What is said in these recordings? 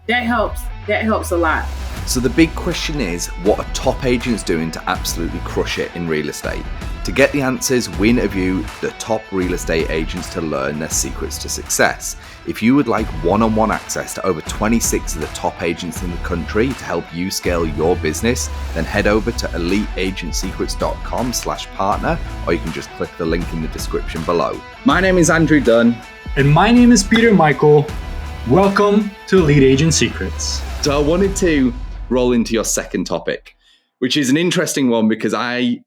that helps. That helps a lot. So the big question is, what are top agents doing to absolutely crush it in real estate? To get the answers, we interview the top real estate agents to learn their secrets to success. If you would like one-on-one access to over 26 of the top agents in the country to help you scale your business, then head over to eliteagentsecrets.com/partner, or you can just click the link in the description below. My name is Andrew Dunn. And my name is Peter Michael. Welcome to Elite Agent Secrets. So I wanted to roll into your second topic, which is an interesting one because I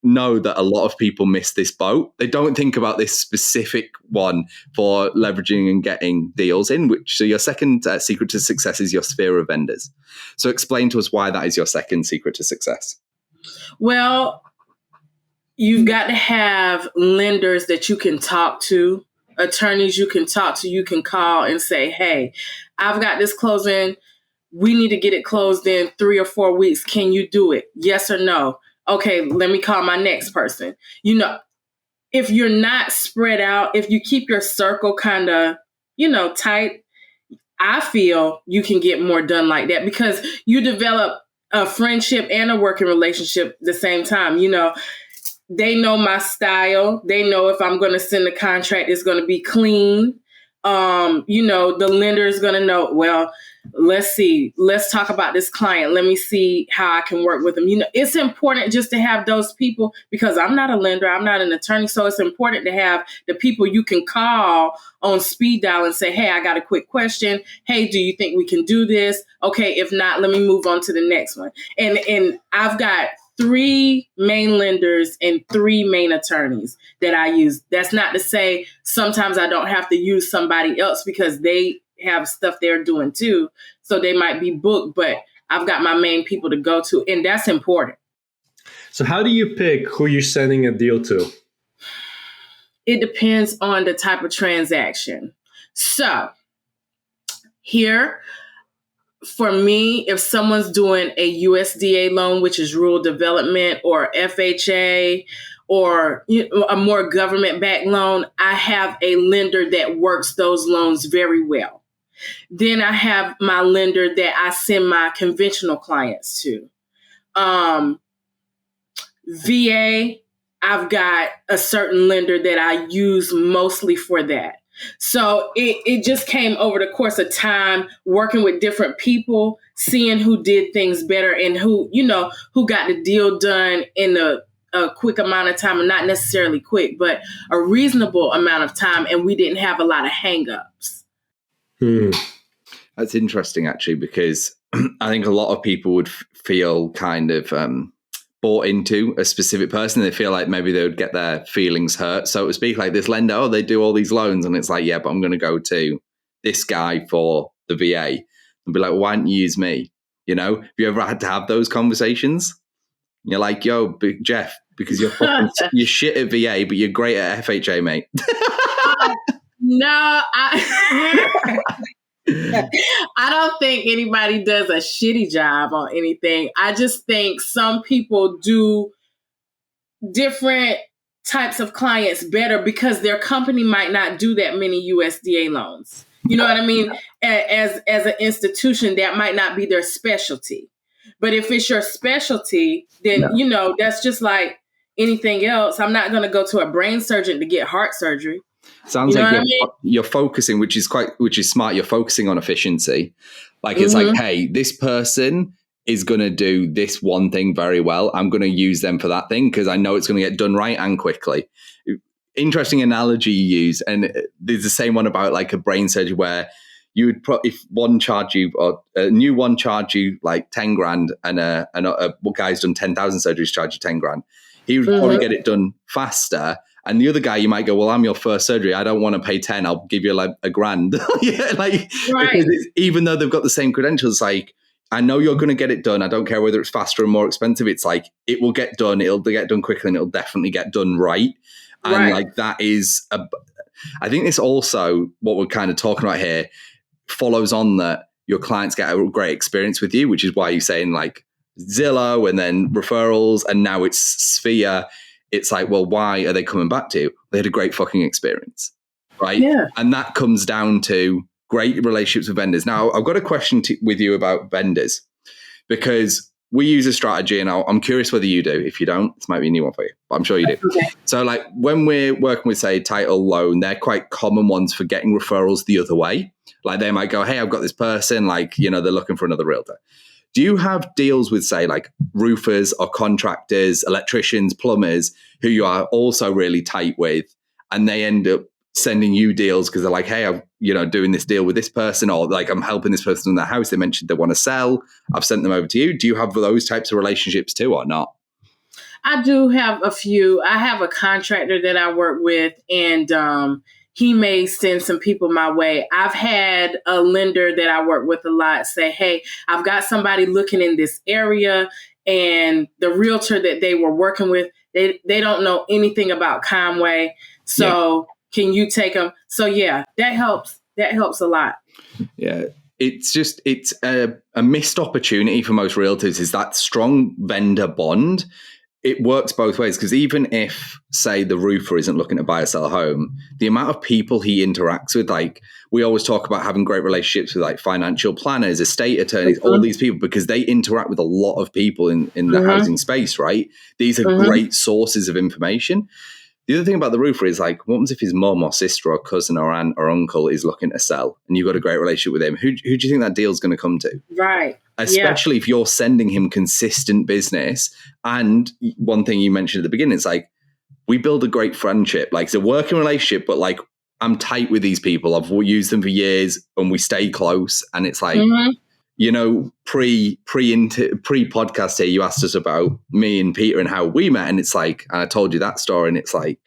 know that a lot of people miss this boat. They don't think about this specific one for leveraging and getting deals in, so your second secret to success is your sphere of vendors. So explain to us why that is your second secret to success. Well, you've got to have lenders that you can talk to, attorneys you can talk to, you can call and say, hey, I've got this closing. We need to get it closed in 3 or 4 weeks. Can you do it? Yes or no? Okay, let me call my next person. If you're not spread out, if you keep your circle kind of, tight, I feel you can get more done like that because you develop a friendship and a working relationship at the same time. They know my style. They know if I'm going to send a contract, it's going to be clean. The lender is going to know, well, let's see, let's talk about this client. Let me see how I can work with them. It's important just to have those people because I'm not a lender. I'm not an attorney. So it's important to have the people you can call on speed dial and say, hey, I got a quick question. Hey, do you think we can do this? Okay. If not, let me move on to the next one. And I've got 3 main lenders and 3 main attorneys that I use. That's not to say sometimes I don't have to use somebody else because they have stuff they're doing too. So they might be booked, but I've got my main people to go to. And that's important. So how do you pick who you're sending a deal to? It depends on the type of transaction. So here, for me, if someone's doing a USDA loan, which is rural development, or FHA, or a more government-backed loan, I have a lender that works those loans very well. Then I have my lender that I send my conventional clients to. VA, I've got a certain lender that I use mostly for that. So it just came over the course of time, working with different people, seeing who did things better and who got the deal done in a quick amount of time, and not necessarily quick, but a reasonable amount of time. And we didn't have a lot of hangups. That's interesting, actually, because I think a lot of people would feel kind of bought into a specific person. They feel like maybe they would get their feelings hurt, so to speak, like this lender, they do all these loans, and it's like, yeah, but I'm going to go to this guy for the VA and be like, why don't you use me? Have you ever had to have those conversations? You're like, yo, Jeff, because you're shit at VA, but you're great at FHA, mate. No, I don't think anybody does a shitty job on anything. I just think some people do different types of clients better because their company might not do that many USDA loans. You know what I mean? As an institution, that might not be their specialty. But if it's your specialty, then, that's just like anything else. I'm not going to go to a brain surgeon to get heart surgery. Sounds like you're focusing, which is smart. You're focusing on efficiency. Like it's like, hey, this person is going to do this one thing very well. I'm going to use them for that thing because I know it's going to get done right and quickly. Interesting analogy you use. And there's the same one about like a brain surgery where you would if one charge you or a new one charge you like 10 grand and a guy's done 10,000 surgeries charge you 10 grand. He would probably get it done faster. And the other guy, you might go, well, I'm your first surgery. I don't want to pay 10. I'll give you like a grand. Right. Because even though they've got the same credentials, like, I know you're going to get it done. I don't care whether it's faster or more expensive. It's like, it will get done. It'll get done quickly and it'll definitely get done right. And like, that is, I think this also, what we're kind of talking about here, follows on that your clients get a great experience with you, which is why you're saying like Zillow and then referrals. And now it's Sphere. It's like, well, why are they coming back to you? They had a great fucking experience, right? Yeah. And that comes down to great relationships with vendors. Now, I've got a question with you about vendors, because we use a strategy, and I'm curious whether you do. If you don't, this might be a new one for you, but I'm sure you do. Okay. So like when we're working with, say, title loan, they're quite common ones for getting referrals the other way. Like they might go, hey, I've got this person, like, they're looking for another realtor. Do you have deals with, say, like roofers or contractors, electricians, plumbers, who you are also really tight with, and they end up sending you deals because they're like, hey, I'm doing this deal with this person, or like I'm helping this person in their house. They mentioned they want to sell. I've sent them over to you. Do you have those types of relationships too, or not? I do have a few. I have a contractor that I work with, and he may send some people my way. I've had a lender that I work with a lot say, hey, I've got somebody looking in this area, and the realtor that they were working with, they don't know anything about Conway. So can you take them? So yeah, that helps. That helps a lot. Yeah. It's a missed opportunity for most realtors, is that strong vendor bond. It works both ways, because even if, say, the roofer isn't looking to buy or sell a home, the amount of people he interacts with, like we always talk about having great relationships with like financial planners, estate attorneys, all these people, because they interact with a lot of people in the housing space, right? These are great sources of information. The other thing about the roofer is like, what happens if his mom or sister or cousin or aunt or uncle is looking to sell and you've got a great relationship with him? Who do you think that deal's going to come to? Right. Especially if you're sending him consistent business. And one thing you mentioned at the beginning, it's like, we build a great friendship. Like it's a working relationship, but like I'm tight with these people. I've used them for years and we stay close. And it's like, pre-podcast here, you asked us about me and Peter and how we met. And it's like, and I told you that story, and it's like,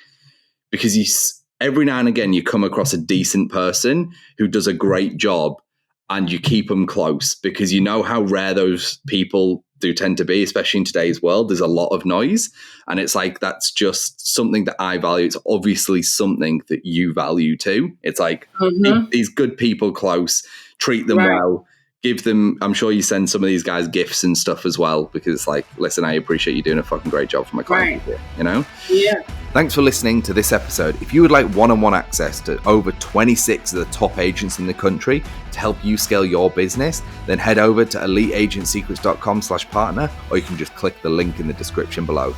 because every now and again you come across a decent person who does a great job, and you keep them close, because you know how rare those people do tend to be, especially in today's world. There's a lot of noise, and it's like, that's just something that I value. It's obviously something that you value too. It's like, keep these good people close, treat them well, give them, I'm sure you send some of these guys gifts and stuff as well, because it's like, listen, I appreciate you doing a fucking great job for my client. Yeah. Thanks for listening to this episode. If you would like one-on-one access to over 26 of the top agents in the country to help you scale your business, then head over to eliteagentsecrets.com/partner, or you can just click the link in the description below.